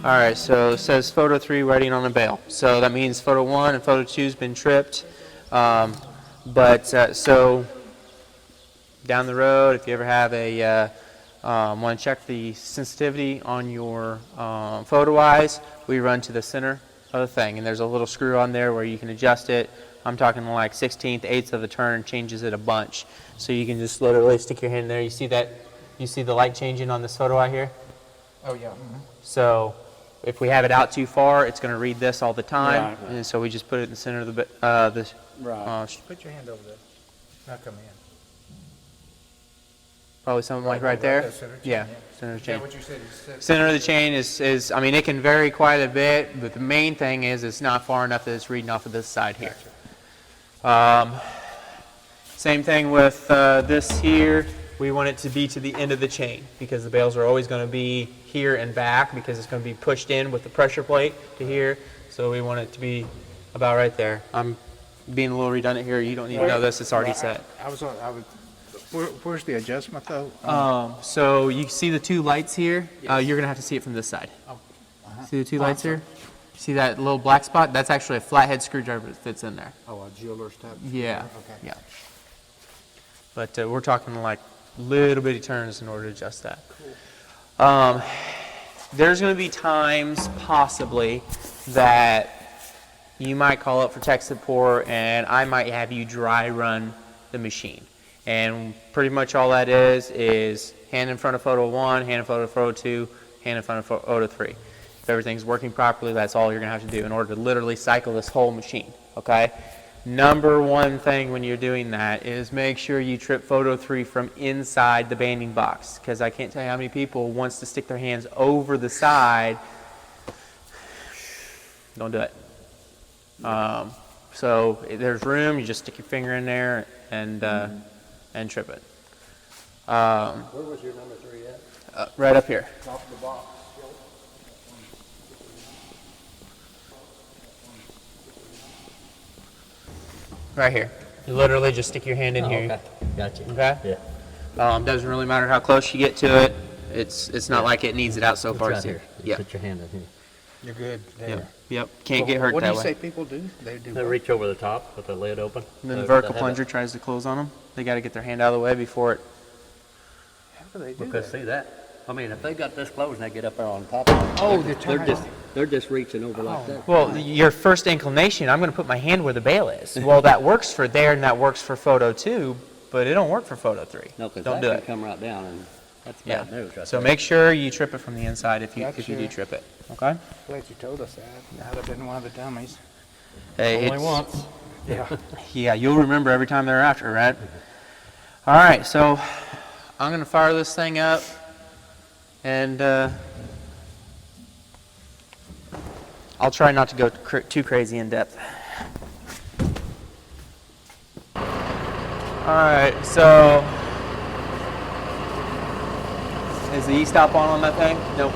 All right, so it says photo 3 waiting on a bale. So that means photo 1 and photo 2 has been tripped. So down the road, if you ever have a want to check the sensitivity on your photo eyes, we run to the center of the thing, and there's a little screw on there where you can adjust it. I'm talking like 1/16, 1/8 of a turn, changes it a bunch. So you can just literally stick your hand in there. You see that? You see the light changing on this photo eye here? Oh yeah. Mm-hmm. So if we have it out too far, it's going to read this all the time, Right. and so we just put it in the center of the Right. Put your hand over there. Now come in. probably something like right there. Center chain, Yeah, center of the chain. Yeah, what you said is Center of the chain is, I mean, it can vary quite a bit, but the main thing is it's not far enough that it's reading off of this side here. Same thing with this here. We want it to be to the end of the chain because the bales are always going to be here and back because it's going to be pushed in with the pressure plate to here. So we want it to be about right there. I'm being a little redundant here. You don't need to know this. It's already set. Where's the adjustment though? So you see the two lights here? Yes. You're going to have to see it from this side. See the two lights here? See that little black spot? That's actually a flathead screwdriver that fits in there. Oh, a jeweler's type? Yeah. Okay. Yeah. But we're talking like little bitty turns in order to adjust that. Cool. There's going to be times possibly that you might call up for tech support and I might have you dry run the machine. And pretty much all that is hand in front of photo 1, hand in front of photo 2, hand in front of photo 3. If everything's working properly, that's all you're going to have to do in order to literally cycle this whole machine, okay? Number one thing when you're doing that is make sure you trip photo 3 from inside the banding box, because I can't tell you how many people wants to stick their hands over the side. Don't do it. So there's room, you just stick your finger in there and trip it. Where was your number 3 at? Right up here. Top of the box. Right here. You literally just stick your hand in here. Okay. Gotcha. Okay? Yeah. Doesn't really matter how close you get to it. It's not like it needs it out so far. It's right here. You Yeah. put your hand in here. You're good there. Yep. Yep. Can't get hurt What that do you way. say people do? They do They what? reach over the top with the lid open. And then the They- vertical they have plunger tries to close on them. They got to get their hand out of the way before it. How do they do Because that? see that? I mean, if they got this closed and they get up there on top of it, Oh, they're just reaching over like that. Well, your first inclination, I'm going to put my hand where the bale is. Well, that works for there and that works for photo 2, but it don't work for photo 3. No, because Don't that do can it. come right down, and that's Yeah. bad news right So there. make sure you trip it from the inside if you Gotcha. do trip it. Okay? Glad you told us that. I'd have been one of the dummies. Hey, Only it's- once. Yeah. Yeah, you'll remember every time thereafter, right? All right, so I'm going to fire this thing up, and I'll try not to go too crazy in depth. All right, so is the e-stop on that thing? Nope.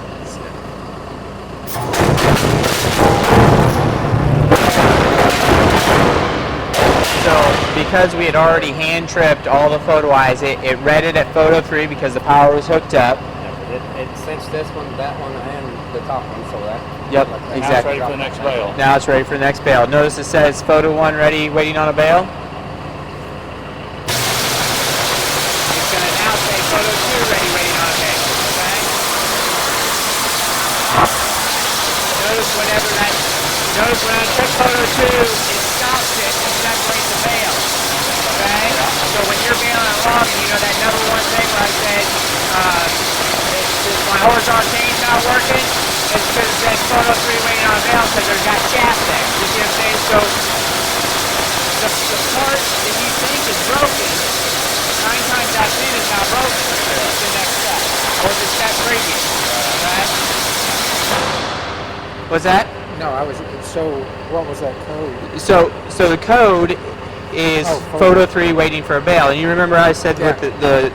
So because we had already hand tripped all the photo eyes, it read it at photo 3 because the power was hooked up. It sensed this one, that one, and the top one, so that. Yep, Now exactly. it's ready for the next bale. Now it's ready for the next bale. Notice it says photo 1 ready, waiting on a bale. It's going to now say photo 2 ready, waiting on a bale. Okay? Notice when I check photo 2, it stops it and separates the bale. Okay? So when you're bailing along and you know that number one thing where I said my horizontal chain's not working, it's because it says photo 3 waiting on a bale because there's that shaft there. You see what I'm saying? So the part that you think is broken, 9 times out of 10 is not broken. It's the next step. Or the step previous. Okay? What's that? No, so what was that code? So the code is photo 3 waiting for a bale. And you remember I said with the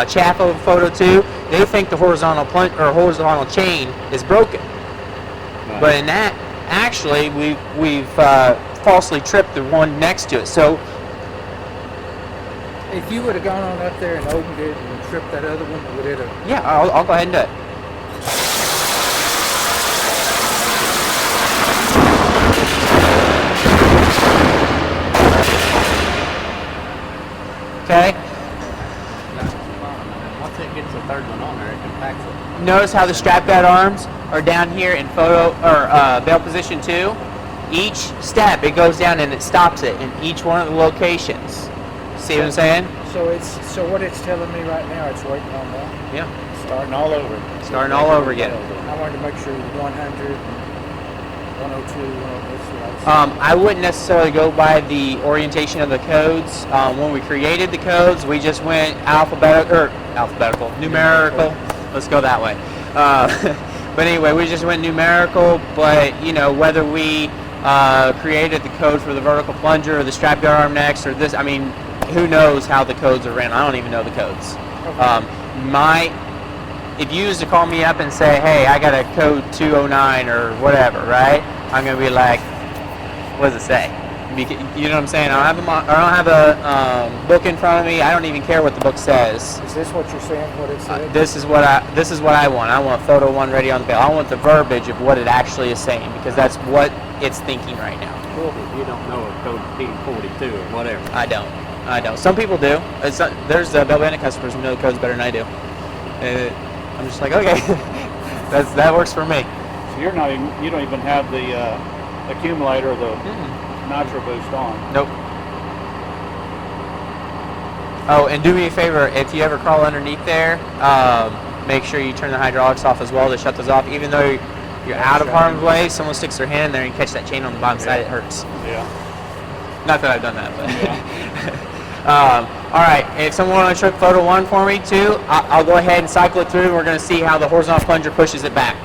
chaff of photo 2, they think the horizontal horizontal chain is broken. Right. But in that, actually, we've falsely tripped the one next to it. So If you would have gone on up there and opened it and tripped that other one, would it have? yeah, I'll go ahead and do it. okay? Once it gets the third one on there, it compacts it. Notice how the strap guide arms are down here in bale position 2. Each step it goes down and it stops it in each one of the locations. See what I'm saying? So what it's telling me right now, it's waiting on that. Yeah. Starting all over. Starting all over again. I wanted to make sure 100, 102, 103. I wouldn't necessarily go by the orientation of the codes. When we created the codes, we just went numerical. Let's go that way. But anyway, we just went numerical. But you know, whether we created the code for the vertical plunger or the strap guard arm next or this, I mean, who knows how the codes are ran? I don't even know the codes. Okay. If you used to call me up and say, hey, I got a code 209 or whatever, right? I'm going to be like, what does it say? You know what I'm saying? I don't have a book in front of me. I don't even care what the book says. Is this what you're saying, what it said? This is what I want. I want photo 1 ready on the bale. I want the verbiage of what it actually is saying because that's what it's thinking right now. Cool. If you don't know a code P42 or whatever. I don't. Some people do. There's Bale Band-It customers who know the codes better than I do. I'm just like, okay, that works for me. So you don't even have the accumulator, the nitro boost on. Nope. Oh, and do me a favor, if you ever crawl underneath there, make sure you turn the hydraulics off as well to shut those off. Even though you're out of harm's way, someone sticks their hand in there and catch that chain on the bottom side, it hurts. Yeah. Not that I've done that, but. All right, if someone wants to show photo 1 for me too, I'll go ahead and cycle it through and we're going to see how the horizontal plunger pushes it back.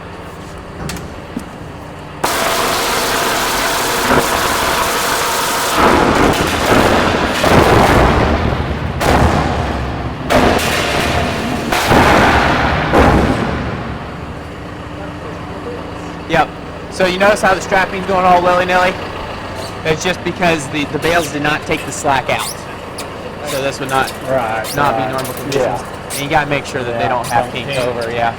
Yep. So you notice how the strapping's going all willy-nilly? It's just because the bales did not take the slack out. So this would not be normal conditions. Yeah. And you got to make sure that they don't have kink over, yeah.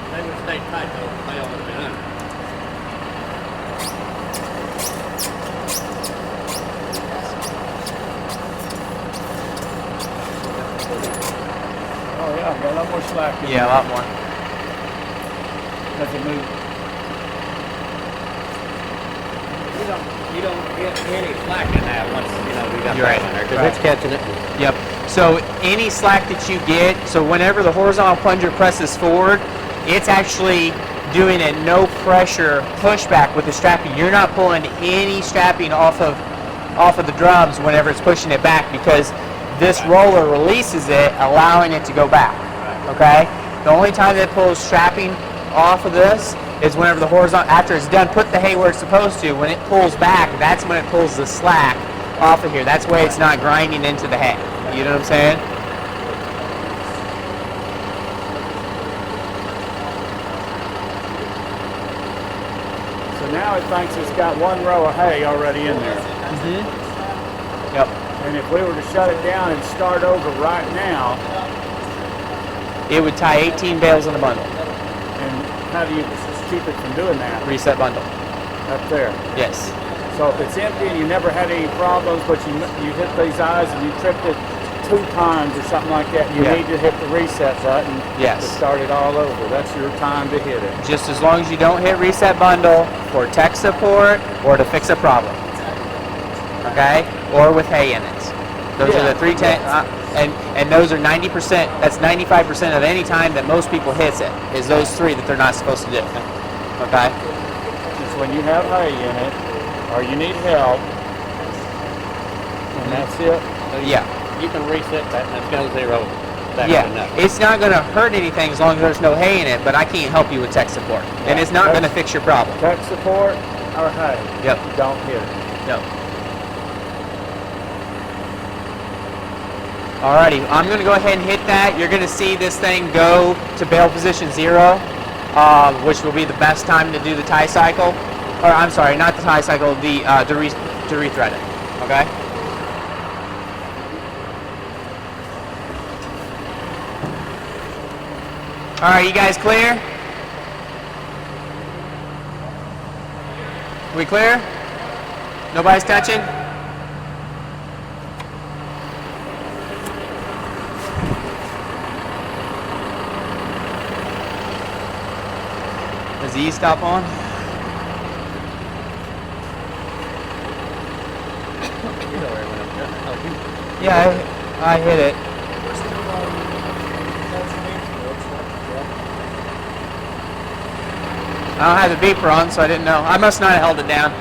They would stay tight though. They all would have been under. Oh yeah, got a lot more slack in Yeah, a lot more. As it moves. You don't get any slack in that once we got You're that right. in there because it's catching it. Yep. So any slack that you get, so whenever the horizontal plunger presses forward, it's actually doing a no pressure pushback with the strapping. You're not pulling any strapping off of the drums whenever it's pushing it back because this roller releases it, allowing it to go back. Okay? The only time that it pulls strapping off of this is whenever the horizontal, after it's done, put the hay where it's supposed to. When it pulls back, that's when it pulls the slack off of here. That's why it's not grinding into the hay. You know what I'm saying? So now it thinks it's got 1 row of hay already in there. Yep. And if we were to shut it down and start over right now, It would tie 18 bales in a bundle. and how do you keep it from doing that? Reset bundle. Up there. Yes. So if it's empty and you never had any problems, but you hit these eyes and you tripped it 2 times or something like that, you Yeah. need to hit the reset button Yes. to start it all over. That's your time to hit it. Just as long as you don't hit reset bundle for tech support or to fix a problem. Okay? Or with hay in it. Those are the 3 and those are 90%, that's 95% of any time that most people hits it, is those 3 that they're not supposed to do. Okay? It's when you have hay in it, or you need help, and that's it. Yeah. You can reset that and it's going to 0 back to Yeah. nothing. It's not going to hurt anything as long as there's no hay in it, but I can't help you with tech support. And it's not going to fix your problem. Tech support or hay. Yep. Don't hit it. Yep. Alrighty, I'm going to go ahead and hit that. You're going to see this thing go to bale position 0, which will be the best time to do the tie cycle. Or I'm sorry, not the tie cycle, to rethread it. Okay? Alright, you guys clear? We clear? Nobody's touching? Is the E-stop on? You know where it went up there. Oh, you- Yeah, I hit it. I don't have the beeper on, so I didn't know. I must not have held it down.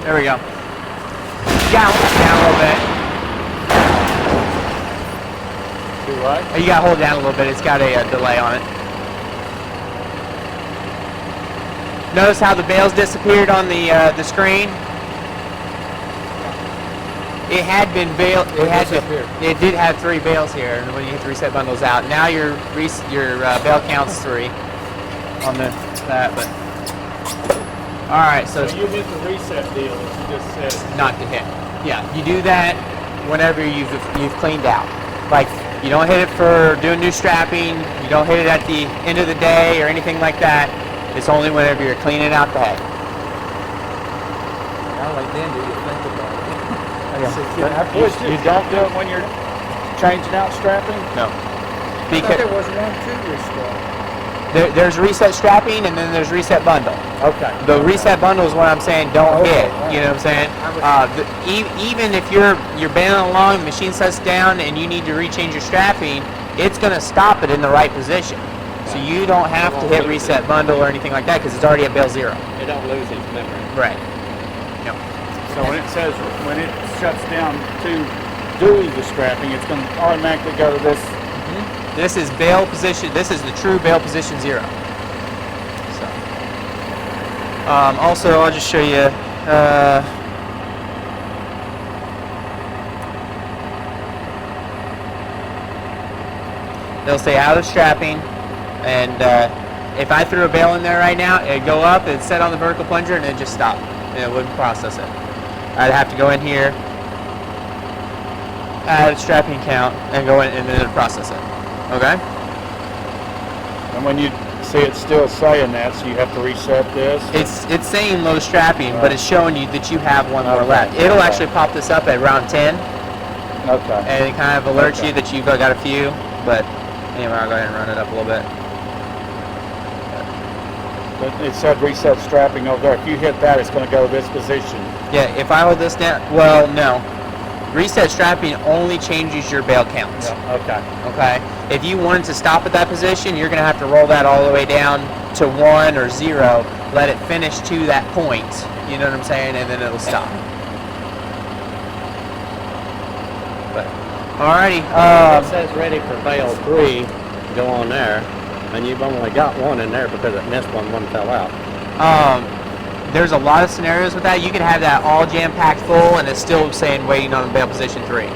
There we go. You gotta hold it down a little bit. Do what? You gotta hold it down a little bit. It's got a delay on it. Notice how the bales disappeared on the screen. It had been bale. It did have 3 bales here, and when you hit the reset bundles out, now your bale counts 3 on that. But all right, so So you hit the reset deal that you just said. not to hit. Yeah, you do that whenever you've cleaned out. Like you don't hit it for doing new strapping. You don't hit it at the end of the day or anything like that. It's only whenever you're cleaning out the hay. Not like then do you think about it. You don't do it when you're changing out strapping? No. I thought Because there was one to restore. there's reset strapping and then there's reset bundle. Okay. The reset bundle is what I'm saying. Don't Okay, hit. all You know what I'm saying? Even if you're bailing along, the machine sets down, and you need to rechange your strapping, it's going to stop it in the right position. So you don't have to hit reset bundle or anything like that because it's already at bale 0. It don't lose its memory. Right. Yep. So when it shuts down to do the strapping, it's going to automatically go to this. This is bale position. This is the true bale position 0. So. Also, I'll just show you. They'll say out of strapping, and if I threw a bale in there right now, it'd go up, it'd set on the vertical plunger, and it'd just stop, and it wouldn't process it. I'd have to go in here, add strapping count, and go in, and then it'd process it. Okay? And when you see it's still saying that, so you have to reset this. It's saying low strapping, but it's showing you that you have one more Okay. left. It'll Okay. actually pop this up at round 10, Okay. and it kind of alerts Okay. you that you've got a few. But anyway, I'll go ahead and run it up a little bit. But it said reset strapping over there. If you hit that, it's going to go to this position. Yeah, if I hold this down, well, no. Reset strapping only changes your bale count. Okay. Okay? If you wanted to stop at that position, you're going to have to roll that all the way down to 1 or 0, let it finish to that point, you know what I'm saying, and then it'll stop. But, alrighty. It says ready for bale 3. Go on there, and you've only got one in there because it missed one. One fell out. There's a lot of scenarios with that. You can have that all jam-packed full, and it's still saying waiting on bale position 3,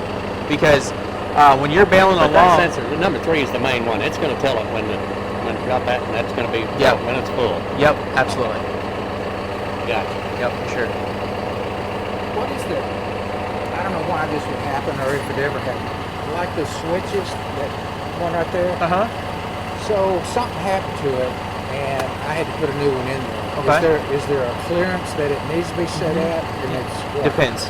because when you're bailing But along, that sensor, number 3 is the main one. It's going to tell it when it's got that, and that's going to be Yep. when it's full. Yep, absolutely. Gotcha. Yep, for sure. What is that? I don't know why this would happen or if it ever happened. Like the switches, that one right there. Uh-huh. So something happened to it, and I had to put a new one in there. Okay. Is there a clearance that it needs to be set at? And it's what? Depends.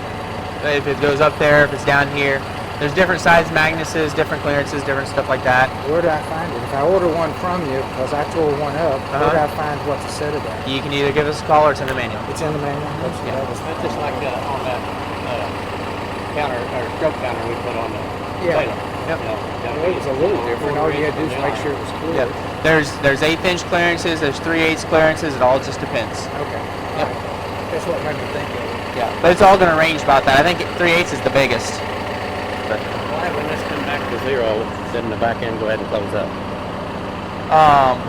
If it goes up there, if it's down here. There's different size magnuses, different clearances, different stuff like that. Where do I find it? If I order one from you, because I tore one up, where do I find what to set it at? You can either give us a call or it's in the manual. It's in the manual. Yeah. That's just like on that counter or stroke counter we put on the Yeah. trailer. Yep. It was a little different. All you had to do is make sure it was clear. Yep. There's 1/8" clearances, there's 3/8" clearances, it all just depends. Okay. Yep. That's what made me think of it. Yeah. But it's all going to range about that. I think 3/8" is the biggest. But, Why, when this comes back to 0, then the back end go ahead and close up?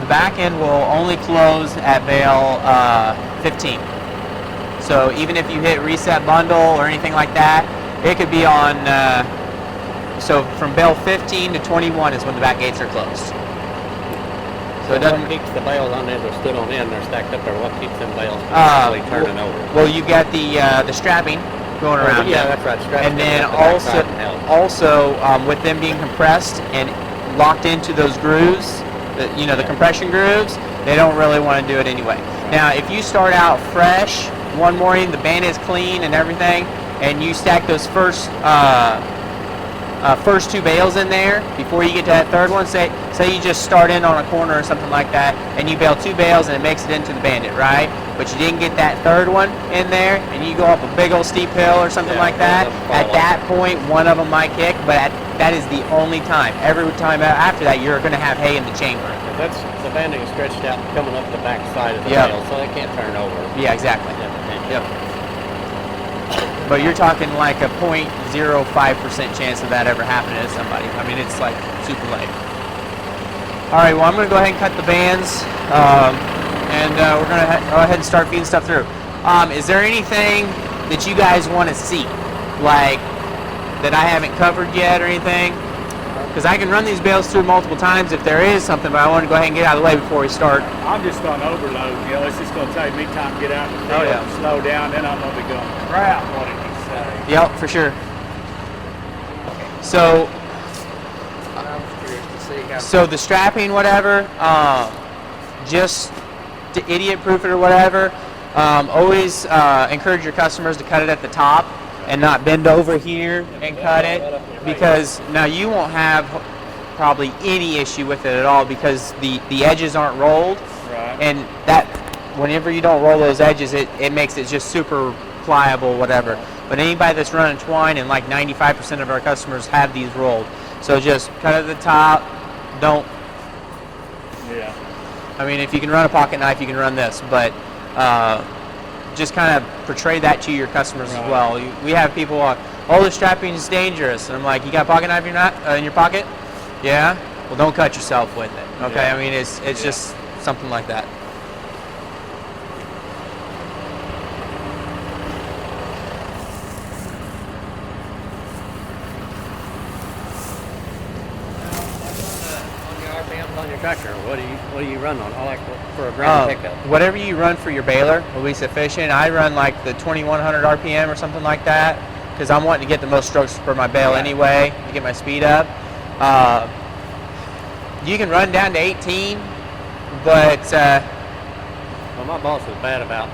the back end will only close at bale 15. So even if you hit reset bundle or anything like that, it could be on, so from bale 15 to 21 is when the back gates are closed. So it doesn't. What keeps the bales on there that stood on end, they're stacked up there? What keeps them bales from actually turning over? Well, you got the strapping going around. Yeah, them. that's right. Strapping And then up the backside and held. also with them being compressed and locked into those grooves, the compression grooves, they don't really want to do it anyway. Now, if you start out fresh one morning, the band is clean and everything, and you stack those first two bales in there before you get to that third one. Say you just start in on a corner or something like that, and you bale 2 bales and it makes it into the Bandit, right? But you didn't get that third one in there, and you go up a big old steep hill or something like that. At that point, one of them might kick, but that is the only time. Every time after that, you're going to have hay in the chamber. That's the banding is stretched out coming up the back side of the Yep. bale, so they can't turn over. Yeah, exactly. Yep. But you're talking like a 0.05% chance of that ever happening to somebody. I mean, it's like super late. All right, well, I'm going to go ahead and cut the bands, and we're going to go ahead and start feeding stuff through. Is there anything that you guys want to see, like that I haven't covered yet or anything? Because I can run these bales through multiple times if there is something, but I want to go ahead and get out of the way before we start. I'm just going to overload, you know, it's just going to take me time to get out of the field, Oh, yeah. slow down, then I'm going to be going, crap, what did he say? Yep, for sure. So, I was curious to see how. so the strapping, whatever, just to idiot-proof it or whatever, always encourage your customers to cut it at the top and not bend over here and cut it, because now you won't have probably any issue with it at all because the edges aren't rolled, Right. and that whenever you don't roll those edges, it makes it just super pliable, whatever. But anybody that's running twine, and like 95% of our customers have these rolled, so just cut at the top. Don't. Yeah. I mean, if you can run a pocket knife, you can run this, but just kind of portray that to your customers as well. We have people, oh, the strapping is dangerous, and I'm like, you got a pocket knife in your pocket? Yeah? Well, don't cut yourself with it, okay? Yeah. I mean, it's just something like that. On your RPMs on your tractor, what do you run on? I like for a ground pickup. Whatever you run for your baler will be sufficient. I run like the 2100 RPM or something like that because I'm wanting to get the most strokes for my bale anyway to get my speed up. You can run down to 18, but Well, my boss is bad about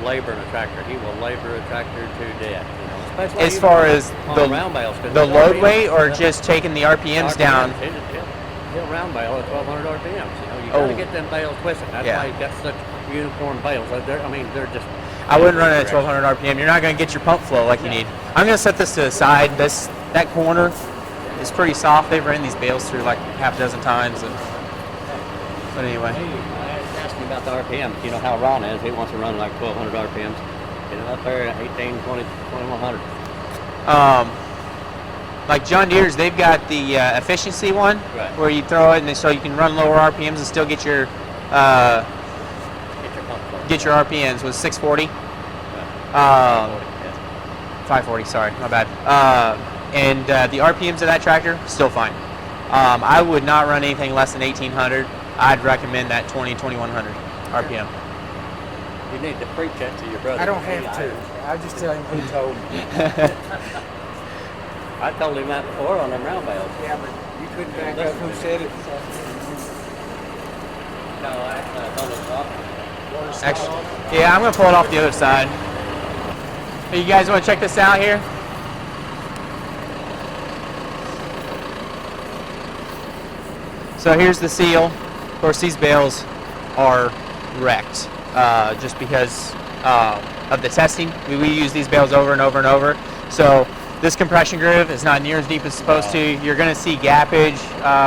laboring a tractor. He will labor a tractor to death. You know, especially as far as on round bales, 'cause the his load RPMs, weight or just taking the RPMs down. He'll round bale at 1200 RPMs. You know, you got to Oh. get them bales twisted. That's Yeah. why you've got such uniform bales. They're just. I wouldn't run it at 1200 RPM. You're not going to get your pump flow like you need. I'm going to set this to the side. That corner is pretty soft. They've ran these bales through like half a dozen times. But anyway. I was asking about the RPMs. You know how Ron is. He wants to run like 1200 RPMs. You know, up there at 18, 20, 2100. Like John Deere's, they've got the efficiency one, Right. where you throw it and so you can run lower RPMs and still get your Get your pump flow. RPMs with 640, Yeah. 540. Sorry, my bad. And the RPMs of that tractor still fine. I would not run anything less than 1800. I'd recommend that 2100 RPM. You need to preach that to your brother. I don't have to. I just tell him who told me. I told him that before on them round bales. Yeah, but you couldn't back up who said it. No, I told him off. Actually, yeah, I'm gonna pull it off the other side. Hey, you guys want to check this out here? So here's the seal. Of course, these bales are wrecked just because of the testing. We use these bales over and over and over. So this compression groove is not near as deep as it's supposed to. You're going to see gappage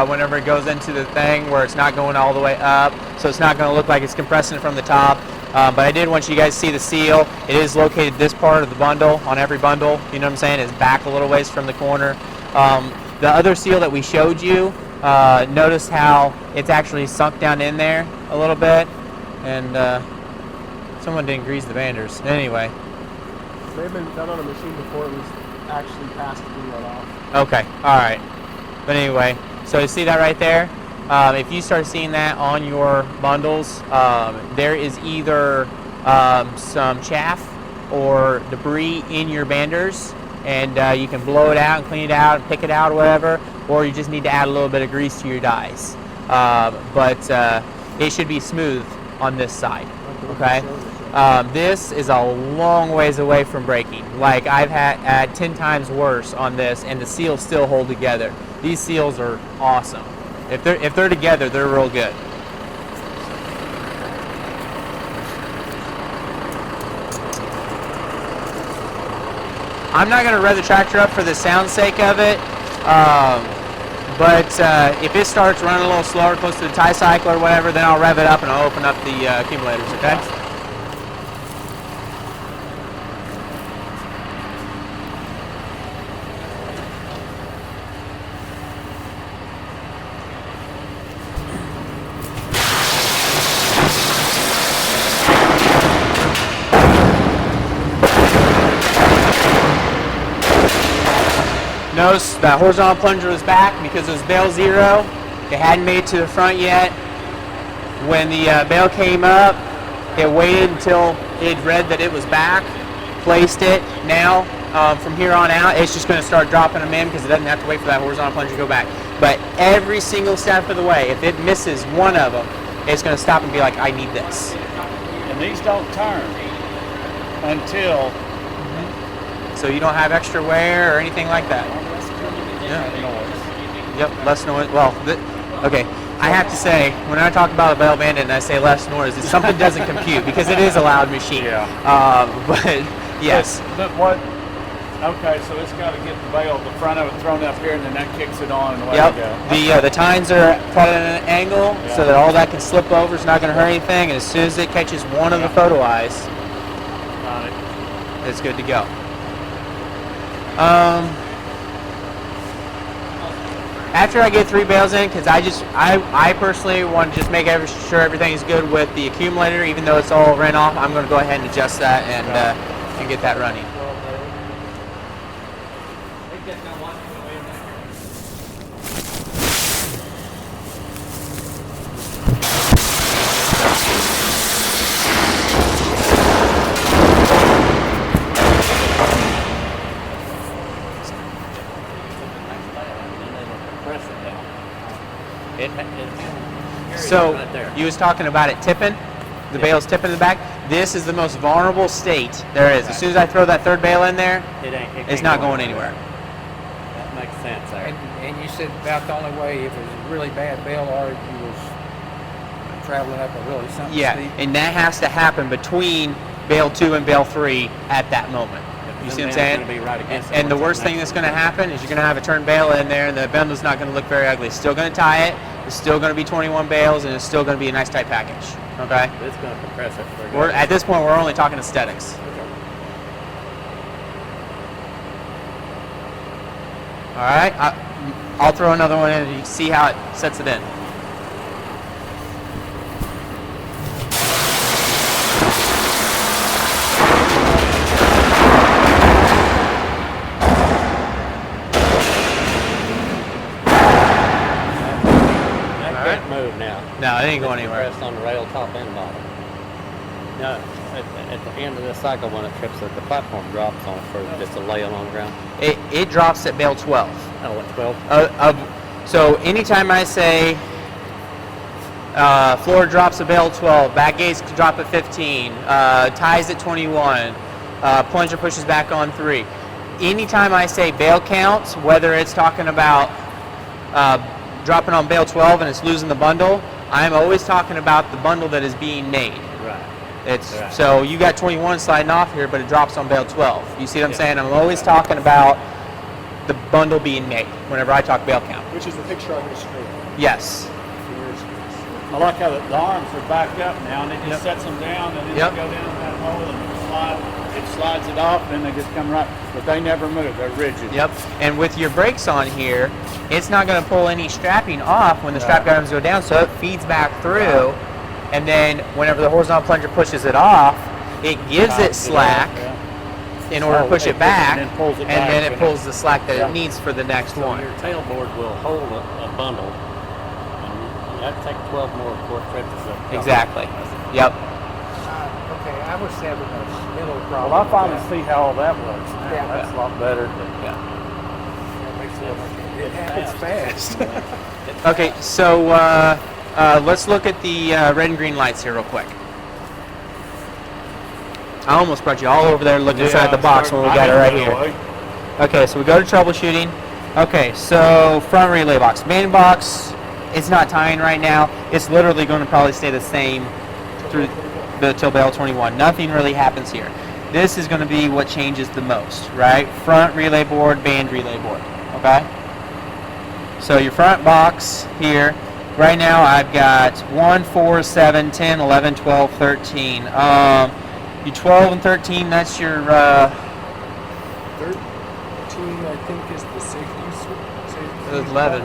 whenever it goes into the thing where it's not going all the way up. So it's not going to look like it's compressing from the top. But I did want you guys to see the seal. It is located this part of the bundle on every bundle. You know what I'm saying? It's back a little ways from the corner. The other seal that we showed you, notice how it's actually sunk down in there a little bit. And someone didn't grease the banders. Anyway. May have been done on a machine before it was actually passed and let off. Okay, all right. But anyway, so you see that right there? If you start seeing that on your bundles, there is either some chaff or debris in your banders, and you can blow it out and clean it out and pick it out or whatever, or you just need to add a little bit of grease to your dies. But it should be smooth on this side, okay? This is a long ways away from breaking. Like I've had 10 times worse on this, and the seals still hold together. These seals are awesome. If they're together, they're real good. I'm not going to rev the tractor up for the sound sake of it, but if it starts running a little slower, close to the tie cycle or whatever, then I'll rev it up and I'll open up the accumulators, okay? Notice that horizontal plunger was back because it was bale 0. It hadn't made it to the front yet. When the bale came up, it waited until it read that it was back, placed it. Now, from here on out, it's just going to start dropping them in because it doesn't have to wait for that horizontal plunger to go back. But every single step of the way, if it misses one of them, it's going to stop and be like, I need this. And these don't turn until... So you don't have extra wear or anything like that. Yep, less noise. Well, okay. I have to say, when I talk about a Bale Band-It and I say less noise, it's something doesn't compute because it is a loud machine. Yeah. But yes. But what? Okay, so it's got to get the bale, the front of it thrown up here, and then that kicks it on and away Yep. you go. The tines are cut at an angle so that all that can slip over. It's not going to hurt anything. And as soon as it catches one of the photo eyes, Got it. it's good to go. After I get 3 bales in, because I personally want to just make sure everything is good with the accumulator, even though it's all ran off, I'm going to go ahead and adjust that and get that running. So you was talking about it tipping, the bale's tipping in the back. This is the most vulnerable state there is. As soon as I throw that third bale in there, it's not going anywhere. That makes sense there. And you said about the only way if it was a really bad bale or you was traveling up a really something Yeah, steep. and that has to happen between bale 2 and bale 3 at that moment. You see what I'm saying? Be right against And the worst thing that's going to happen is you're going to have a turned bale in there, and the bundle's not going to look very ugly. It's still going to tie it. It's still going to be 21 bales, and it's still going to be a nice tight package. Okay. It's going to compress it. We're at this point. We're only talking aesthetics. All right. I'll throw another one in, and you can see how it sets it in. Move now. No, it ain't going anywhere. Pressed on the rail top and bottom. No, at the end of this cycle when it trips it, the platform drops on it for just a lay on the ground. It drops at bale 12. Oh, at 12? So anytime I say floor drops at bale 12, back gates drop at 15, ties at 21, plunger pushes back on 3. Anytime I say bale counts, whether it's talking about dropping on bale 12 and it's losing the bundle, I'm always talking about the bundle that is being made. Right. It's so you got 21 sliding off here, but it drops on bale 12. You see what I'm saying? I'm always talking about the bundle being made whenever I talk bale count. Which is the picture on your screen. Yes. I like how the arms are backed up now, and it just sets them down, and then Yep. they go down that hole and it slides it off, and they just come right. But they never move; they're rigid. Yep. And with your brakes on here, it's not going to pull any strapping off when the strap guards go down, so it feeds back through. And then whenever the horizontal plunger pushes it off, it gives it slack in order to push it back, and then it pulls the slack that it needs for the next So one. your tailboard will hold a bundle, and that takes 12 more quart trips. Exactly. Yep. Okay, I was having a middle problem. Well, I finally see how all that works. Now. Yeah. That's a lot better. It happens fast. Okay, so let's look at the red and green lights here real quick. I almost brought you all over there to look inside the box when we got it right here. Okay, so we go to troubleshooting. Okay, so front relay box. Main box, it's not tying right now. It's literally going to probably stay the same through till Bale 21. Nothing really happens here. This is going to be what changes the most, right? Front relay board, band relay board, okay? So your front box here, right now I've got 1, 4, 7, 10, 11, 12, 13. Your 12 and 13, that's your... 13, I think, is the safety switch. 11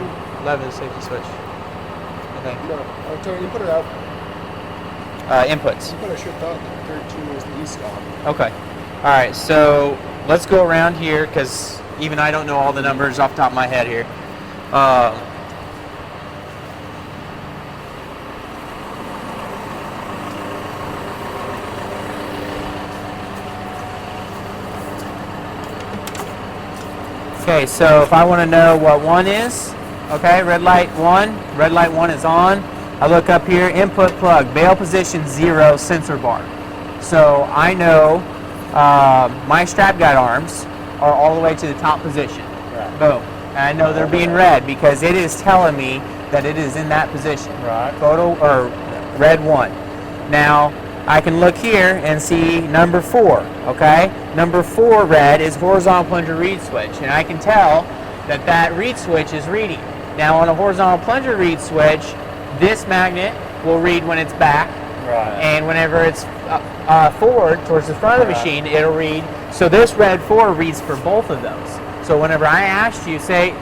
is safety switch, I think. No, I'll tell you, put it out. Inputs. But I should thought that 13 was the e-stop. Okay. All right, so let's go around here because even I don't know all the numbers off the top of my head here. Okay, so if I want to know what 1 is, okay, red light 1 is on. I look up here, input plug, Bale position 0, sensor bar. So I know my strap guide arms are all the way to the top position. Right. Boom. And I know they're being red because it is telling me that it is in that position. Right. Photo or red 1. Now I can look here and see number 4. Okay, number 4 red is horizontal plunger read switch, and I can tell that that read switch is reading. Now on a horizontal plunger read switch, this magnet will read when it's back, Right. and whenever it's forward towards the front of the machine, it'll read. So this red 4 reads for both of those. So whenever I asked you, say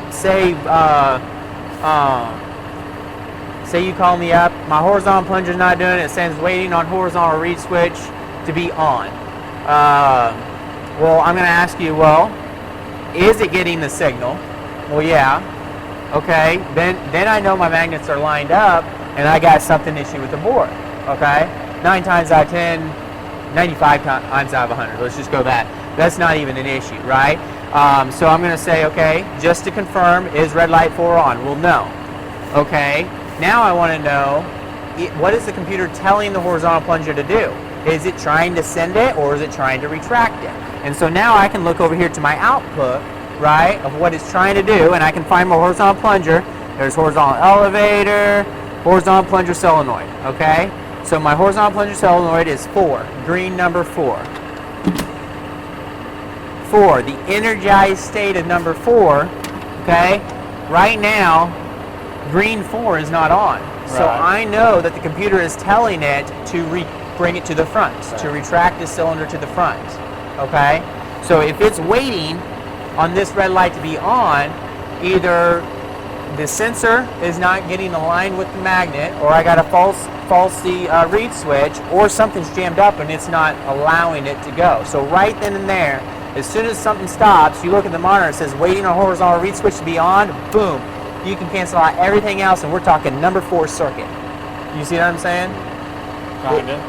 you call me up, my horizontal plunger's not doing it, it says waiting on horizontal read switch to be on. Well, I'm going to ask you, well, is it getting the signal? Well, yeah. Okay, then I know my magnets are lined up and I got something issue with the board. Okay, 9 times out of 10, 95 times out of 100. Let's just go that. That's not even an issue, right? So I'm going to say, okay, just to confirm, is red light 4 on? Well, no. Okay, now I want to know, what is the computer telling the horizontal plunger to do? Is it trying to send it or is it trying to retract it? And so now I can look over here to my output, right, of what it's trying to do, and I can find my horizontal plunger. There's horizontal elevator, horizontal plunger solenoid, okay? So my horizontal plunger solenoid is 4, green number 4. 4, the energized state of number 4, okay? Right now, green 4 is not on. So Right. I know that the computer is telling it to bring it to the front, to retract the cylinder to the front, okay? So if it's waiting on this red light to be on, either the sensor is not getting aligned with the magnet, or I got a faulty read switch, or something's jammed up and it's not allowing it to go. So right then and there, as soon as something stops, you look at the monitor, it says waiting on horizontal read switch to be on, boom. You can cancel out everything else, and we're talking number 4 circuit. You see what I'm saying? Kinda.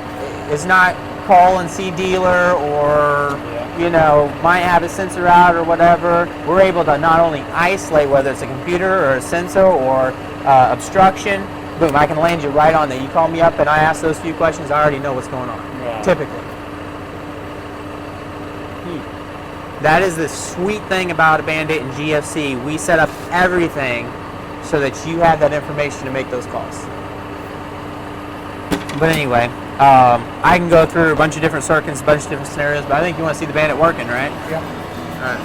It's not call and see dealer, or you know, might have a sensor out or whatever. We're able to not only isolate whether it's a computer or a sensor or obstruction. Boom, I can land you right on there. You call me up and I ask those few questions, I already know what's going on, Right. typically. That is the sweet thing about a Band-It and GFC. We set up everything so that you have that information to make those calls. But anyway, I can go through a bunch of different circuits, a bunch of different scenarios, but I think you want to see the Band-It working, right? Yep. All right.